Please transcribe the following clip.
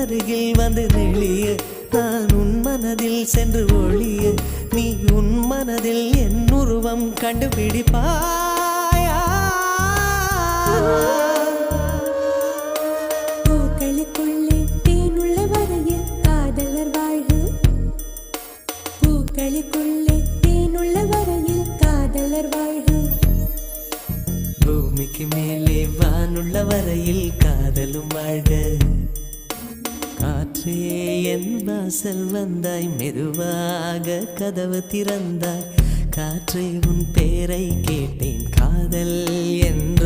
அருகில் வந்து நெளிய நான் உன் மனதில் சென்று ஒளிய நீ உன் மனதில் என் உருவம் கண்டுபிடிப்பாயா பூக்களுக்குள்ளே தேனுள்ள வரையில் காதலர் வாழ்வு பூக்களுக்குள்ளே தேனுள்ள வரையில் காதலர் வாழ்வு பூமிக்கு மேலே வானுள்ள வரையில் காதலும் வாழ்க காற்றே என் வாசல் வந்தாய் மெதுவாக கதவு திறந்தாய் காற்றே உன் பேரை கேட்டேன் காதல் என்ற